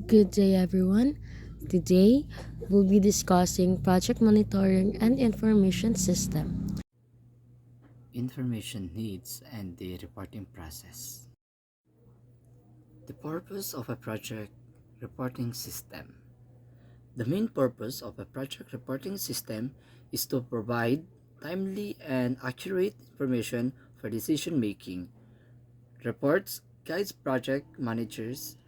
Good day, everyone. Today, we'll be discussing project monitoring and information system. Information needs and the reporting process. The purpose of a project reporting system. The main purpose of a project reporting system is to provide timely and accurate information for decision making. Reports guides project managers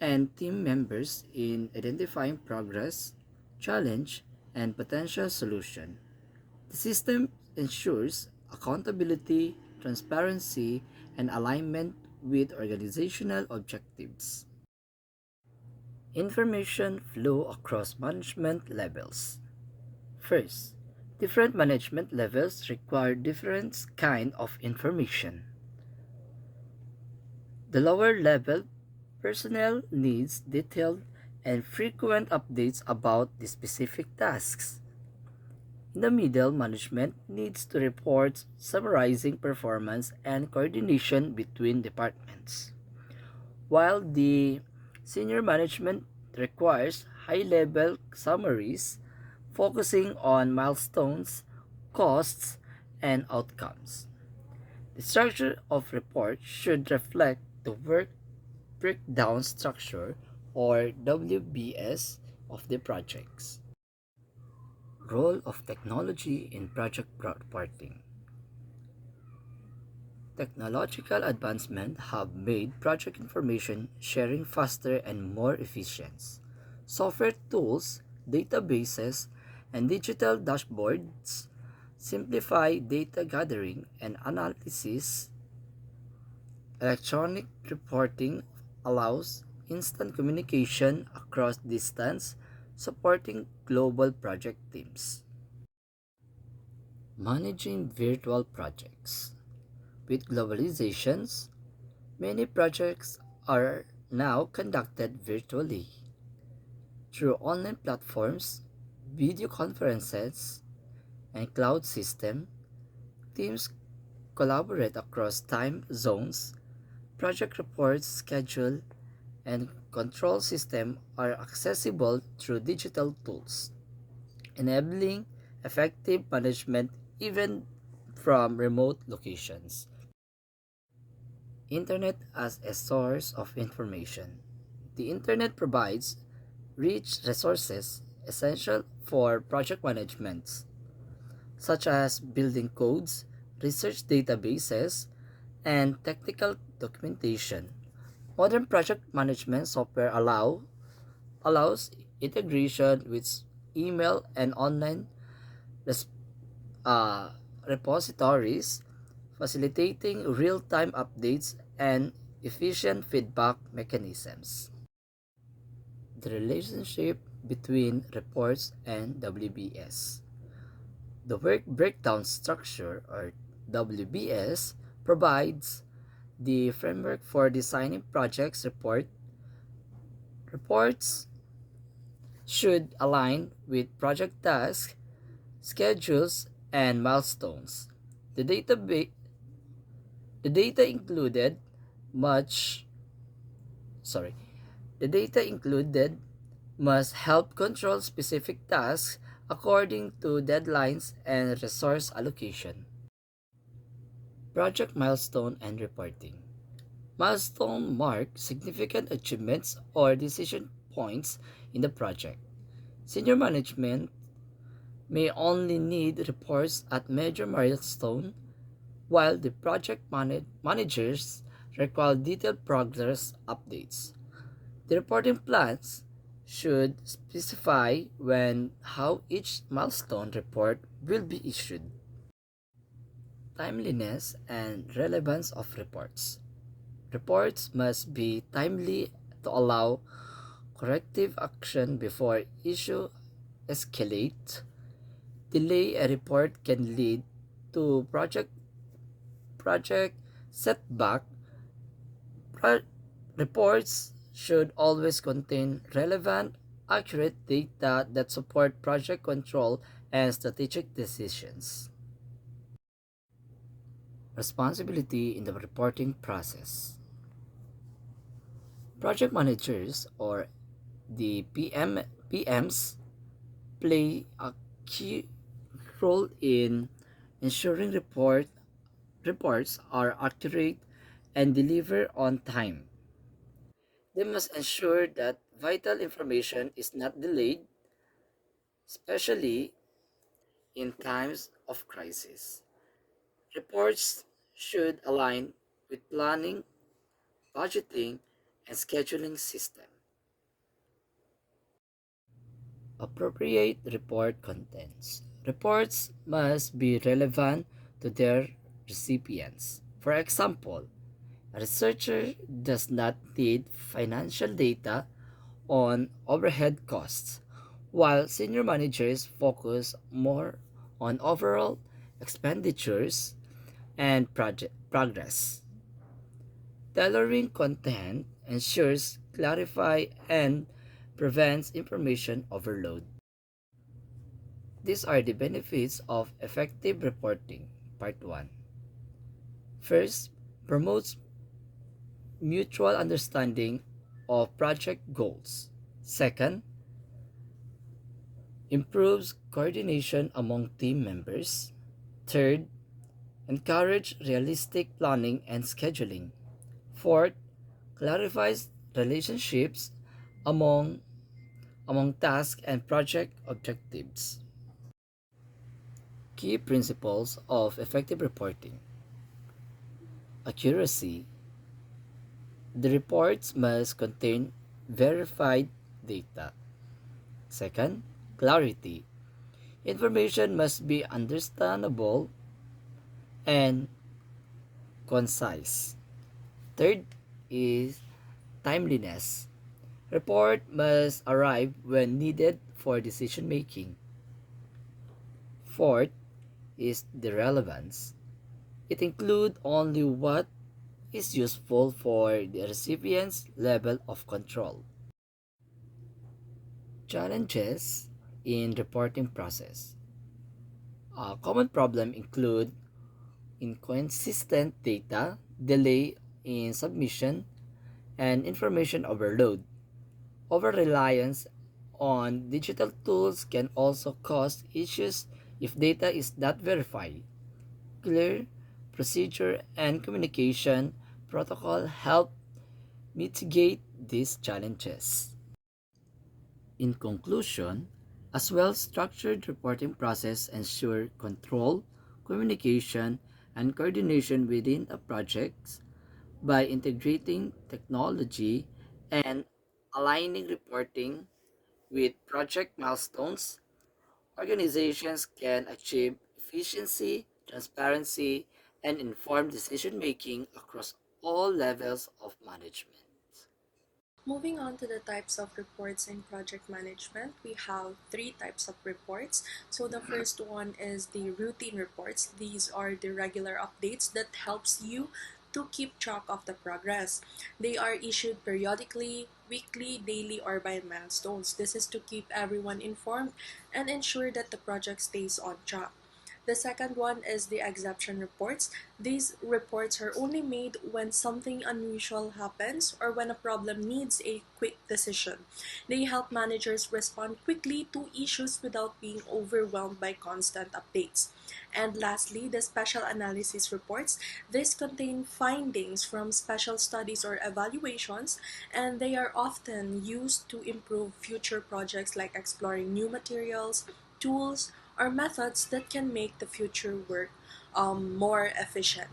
and team members in identifying progress, challenge, and potential solution. The system ensures accountability, transparency, and alignment with organizational objectives. Information flow across management levels. First, different management levels require different kind of information. The lower level personnel needs detailed and frequent updates about the specific tasks. In the middle, management needs to report summarizing performance and coordination between departments, while the senior management requires high-level summaries focusing on milestones, costs, and outcomes. The structure of report should reflect the work breakdown structure or WBS of the projects. Role of technology in project reporting. Technological advancements have made project information sharing faster and more efficient. Software tools, databases, and digital dashboards simplify data gathering and analysis. Electronic reporting allows instant communication across distance, supporting global project teams. Managing virtual projects. With globalizations, many projects are now conducted virtually through online platforms, video conferences, and cloud system. Teams collaborate across time zones. Project reports, schedule, and control system are accessible through digital tools, enabling effective management even from remote locations. Internet as a source of information. The internet provides rich resources essential for project management, such as building codes, research databases, and technical documentation. Modern project management software allows integration with email and online res- uh, repositories, facilitating real-time updates and efficient feedback mechanisms. The relationship between reports and WBS. The work breakdown structure, or WBS, provides the framework for designing projects reports should align with project tasks, schedules, and milestones. The database the data included much sorry, the data included must help control specific tasks according to deadlines and resource allocation. Project milestone and reporting. Milestone mark significant achievements or decision points in the project. Senior management may only need reports at major milestone, while the project managers require detailed progress updates. The reporting plans should specify when how each milestone report will be issued. Timeliness and relevance of reports. Reports must be timely to allow corrective action before issue escalate. Delay a report can lead to project setback. Pro- Reports should always contain relevant, accurate data that support project control and strategic decisions. Responsibility in the reporting process. Project managers or The PMs play a key role in ensuring reports are accurate and delivered on time. They must ensure that vital information is not delayed, especially in times of crisis. Reports should align with planning, budgeting, and scheduling system. Appropriate report contents. Reports must be relevant to their recipients. For example, a researcher does not need financial data on overhead costs, while senior managers focus more on overall expenditures and project progress. Tailoring content ensures clarify and prevents information overload. These are the benefits of effective reporting. Part 1. First, promotes mutual understanding of project goals. Second, improves coordination among team members. Third, encourage realistic planning and scheduling. Fourth, clarifies relationships among task and project objectives. Key principles of effective reporting. Accuracy. The reports must contain verified data. Second, clarity. Information must be understandable and concise. Third is timeliness. Report must arrive when needed for decision making. Fourth is the relevance. It includes only what is useful for the recipient's level of control. Challenges in reporting process. A common problem include inconsistent data, delay in submission, and information overload. Over-reliance on digital tools can also cause issues if data is not verified. Clear procedure and communication protocol help mitigate these challenges. In conclusion, as well-structured reporting process ensure control, communication, and coordination within a project by integrating technology and aligning reporting with project milestones. Organizations can achieve efficiency, transparency, and informed decision making across all levels of management. Moving on to the types of reports in project management, we have three types of reports. So the first one is the routine reports. These are the regular updates that helps you to keep track of the progress. They are issued periodically, weekly, daily, or by milestones. This is to keep everyone informed and ensure that the project stays on track. The second one is the exception reports. These reports are only made when something unusual happens or when a problem needs a quick decision. They help managers respond quickly to issues without being overwhelmed by constant updates. And lastly, the special analysis reports. These contain findings from special studies or evaluations, and they are often used to improve future projects like exploring new materials, tools, or methods that can make the future work more efficient.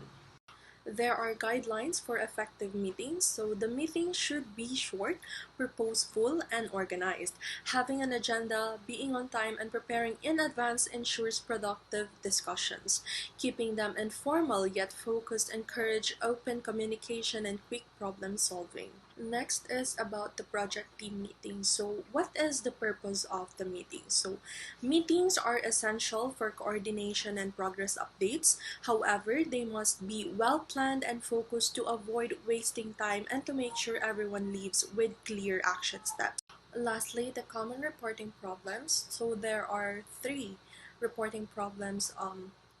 There are guidelines for effective meetings, so the meeting should be short, purposeful, and organized. Having an agenda, being on time, and preparing in advance ensures productive discussions. Keeping them informal yet focused encourage open communication and quick problem solving. Next is about the project team meeting. So what is the purpose of the meeting? So meetings are essential for coordination and progress updates. However, they must be well planned and focused to avoid wasting time and to make sure everyone leaves with clear action steps. Lastly, the common reporting problems. So there are three reporting problems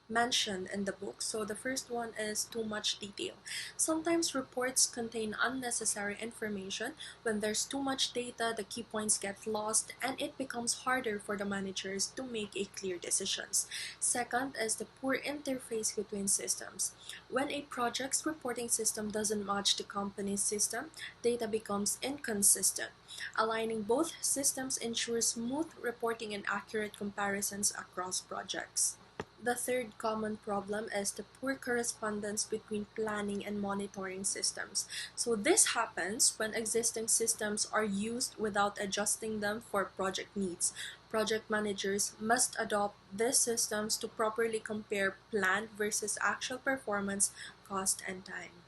mentioned in the book. So the first one is too much detail. Sometimes reports contain unnecessary information. When there's too much data, the key points get lost and it becomes harder for the managers to make a clear decisions. Second is the poor interface between systems. When a project's reporting system doesn't match the company's system, data becomes inconsistent. Aligning both systems ensures smooth reporting and accurate comparisons across projects. The third common problem is the poor correspondence between planning and monitoring systems. So this happens when existing systems are used without adjusting them for project needs. Project managers must adopt these systems to properly compare planned versus actual performance, cost, and time.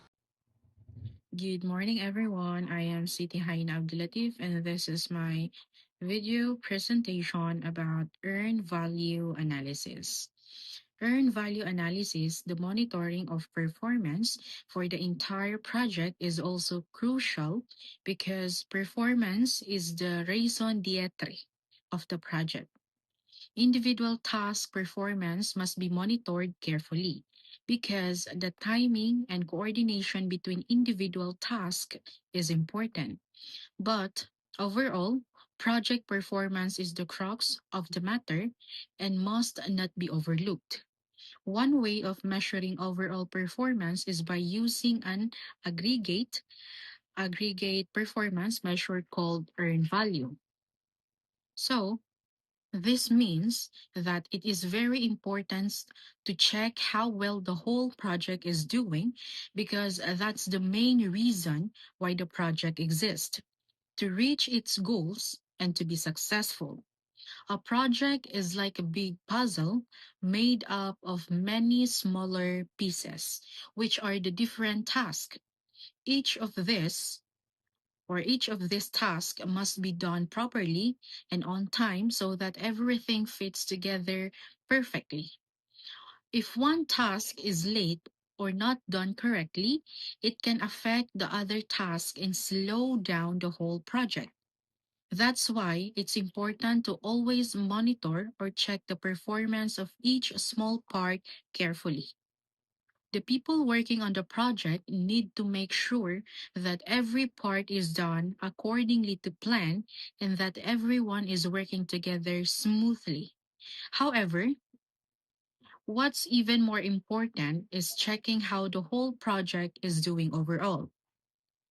Good morning, everyone. I am SITTIE ABDULLATIF, and this is my video presentation about earned value analysis. Earned value analysis, the monitoring of performance for the entire project, is also crucial because performance is the raison d'etre of the project. Individual task performance must be monitored carefully because the timing and coordination between individual tasks is important. But overall, project performance is the crux of the matter and must not be overlooked. One way of measuring overall performance is by using an aggregate performance measure called earned value. So, this means that it is very important to check how well the whole project is doing because that's the main reason why the project exists, to reach its goals and to be successful. A project is like a big puzzle made up of many smaller pieces, which are the different tasks. Each of this each of these tasks must be done properly and on time so that everything fits together perfectly. If one task is late or not done correctly, it can affect the other task and slow down the whole project. That's why it's important to always monitor or check the performance of each small part carefully. The people working on the project need to make sure that every part is done accordingly to plan and that everyone is working together smoothly. However, what's even more important is checking how the whole project is doing overall,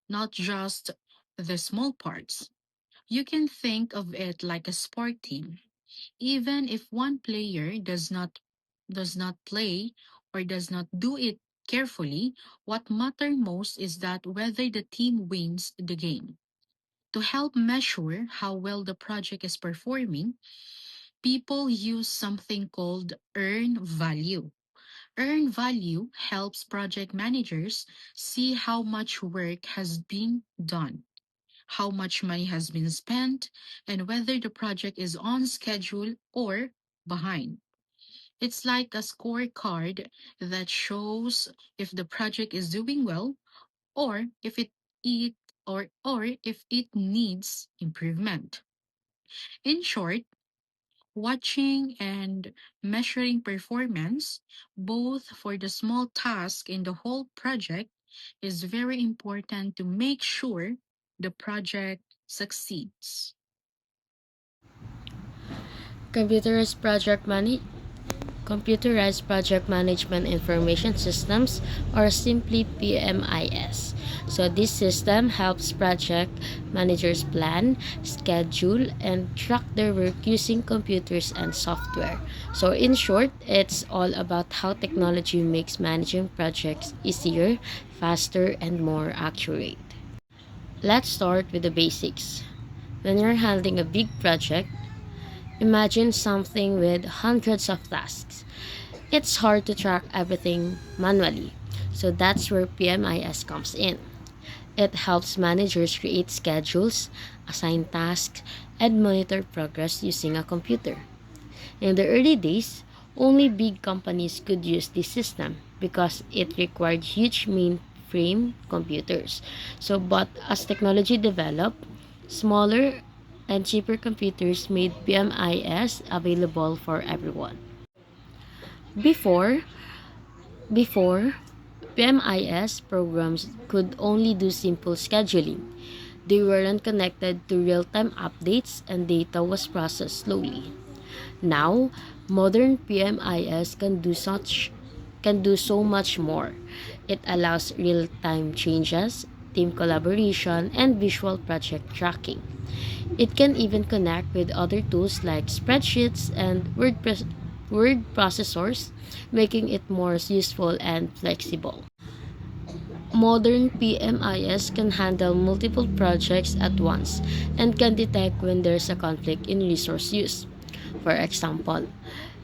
not just the small parts. You can think of it like a sport team. Even if one player does not play or does not do it carefully, what matters most is that whether the team wins the game. To help measure how well the project is performing, people use something called earn value. Earn value helps project managers see how much work has been done, how much money has been spent, and whether the project is on schedule or behind. It's like a scorecard that shows if the project is doing well or it or if it needs improvement. In short, watching and measuring performance, both for the small task and the whole project, is very important to make sure the project succeeds. Computerized project money Computerized Project Management Information Systems, or simply PMIS. So this system helps project managers plan, schedule, and track their work using computers and software. So in short, it's all about how technology makes managing projects easier, faster, and more accurate. Let's start with the basics. When you're handling a big project, imagine something with hundreds of tasks. It's hard to track everything manually, so that's where PMIS comes in. It helps managers create schedules, assign tasks, and monitor progress using a computer. In the early days, only big companies could use this system because it required huge mainframe computers. But as technology developed, smaller and cheaper computers made PMIS available for everyone. Before, before, PMIS programs could only do simple scheduling. They weren't connected to real-time updates and data was processed slowly. Now, modern PMIS can do so much more. It allows real-time changes, team collaboration, and visual project tracking. It can even connect with other tools like spreadsheets and word processors, making it more useful and flexible. Modern PMIS can handle multiple projects at once and can detect when there's a conflict in resource use. For example,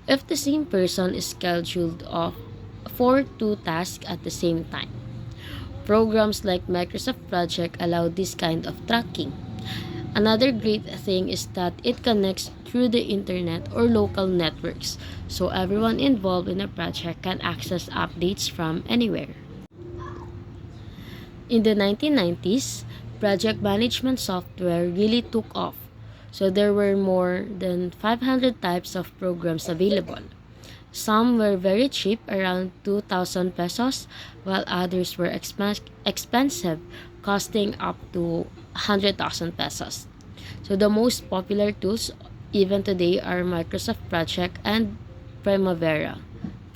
if the same person is scheduled off for two tasks at the same time. Programs like Microsoft Project allow this kind of tracking. Another great thing is that it connects through the internet or local networks, so everyone involved in a project can access updates from anywhere. In the 1990s, project management software really took off, so there were more than 500 types of programs available. Some were very cheap, around 2,000 pesos, while others were expensive, costing up to 100,000 pesos. So the most popular tools even today are Microsoft Project and Primavera.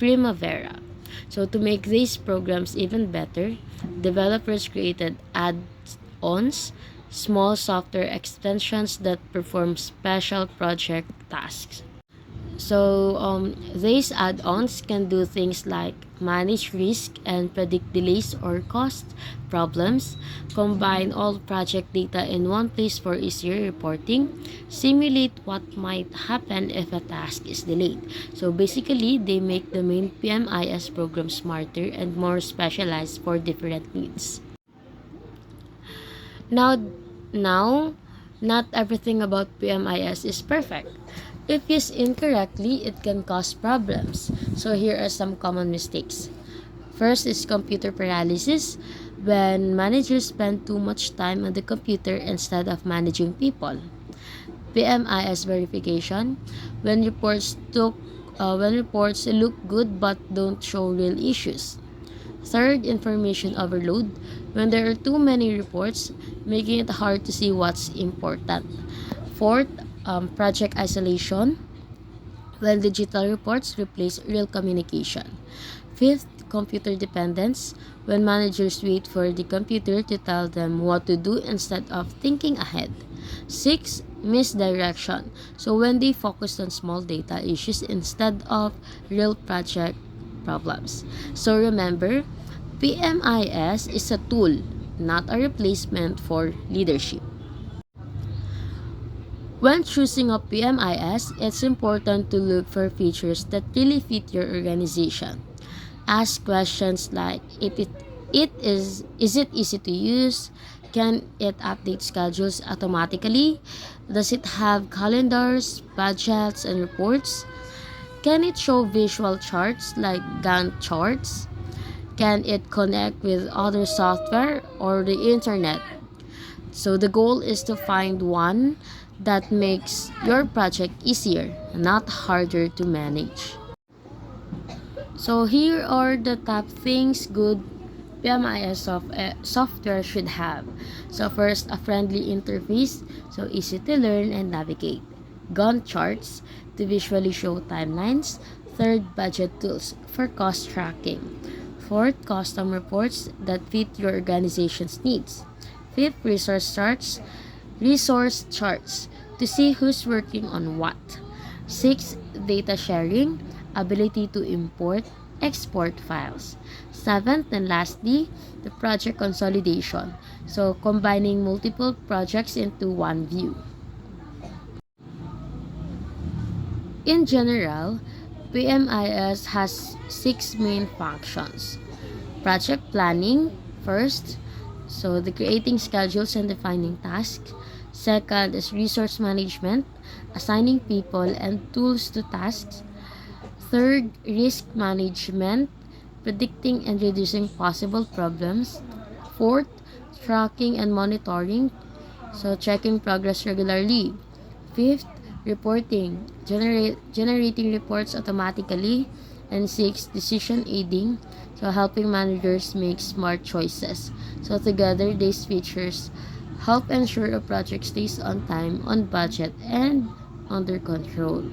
Primavera. So to make these programs even better, developers created add-ons, small software extensions that perform special project tasks. These add-ons can do things like manage risk and predict delays or cost problems, combine all project data in one place for easier reporting, simulate what might happen if a task is delayed. So basically, they make the main PMIS program smarter and more specialized for different needs. Now, now, not everything about PMIS is perfect. If used incorrectly, it can cause problems. So here are some common mistakes. First is computer paralysis, when managers spend too much time on the computer instead of managing people. PMIS verification, when reports look good but don't show real issues. Third, information overload, when there are too many reports, making it hard to see what's important. Fourth, project isolation, when digital reports replace real communication. Fifth, computer dependence, when managers wait for the computer to tell them what to do instead of thinking ahead. Six, misdirection, so when they focus on small data issues instead of real project problems. So remember, PMIS is a tool, not a replacement for leadership. When choosing a PMIS, it's important to look for features that really fit your organization. Ask questions like is it easy to use? Can it update schedules automatically? Does it have calendars, budgets, and reports? Can it show visual charts like Gantt charts? Can it connect with other software or the internet? So the goal is to find one that makes your project easier, not harder to manage. So here are the top things good software should have. So first, a friendly interface, so easy to learn and navigate. Gantt charts to visually show timelines. Third, budget tools for cost tracking. Fourth, custom reports that fit your organization's needs. Fifth, resource charts to see who's working on what. Sixth, data sharing, ability to import, export files. Seventh and lastly, the project consolidation, so combining multiple projects into one view. In general, PMIS has six main functions. Project planning, first, so the creating schedules and defining tasks. Second is resource management, assigning people and tools to tasks. Third, risk management, predicting and reducing possible problems. Fourth, tracking and monitoring, so checking progress regularly. Fifth, reporting, generating reports automatically. And 6, decision aiding, so helping managers make smart choices. So together, these features help ensure a project stays on time, on budget, and under control.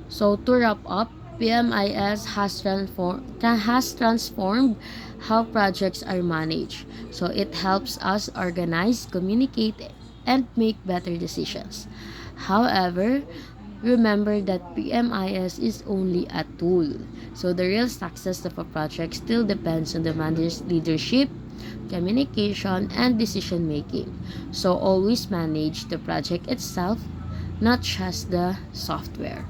So to wrap up, PMIS has transformed how projects are managed. So it helps us organize, communicate, and make better decisions. However, remember that PMIS is only a tool. So the real success of a project still depends on the manager's leadership, communication, and decision making. So always manage the project itself, not just the software.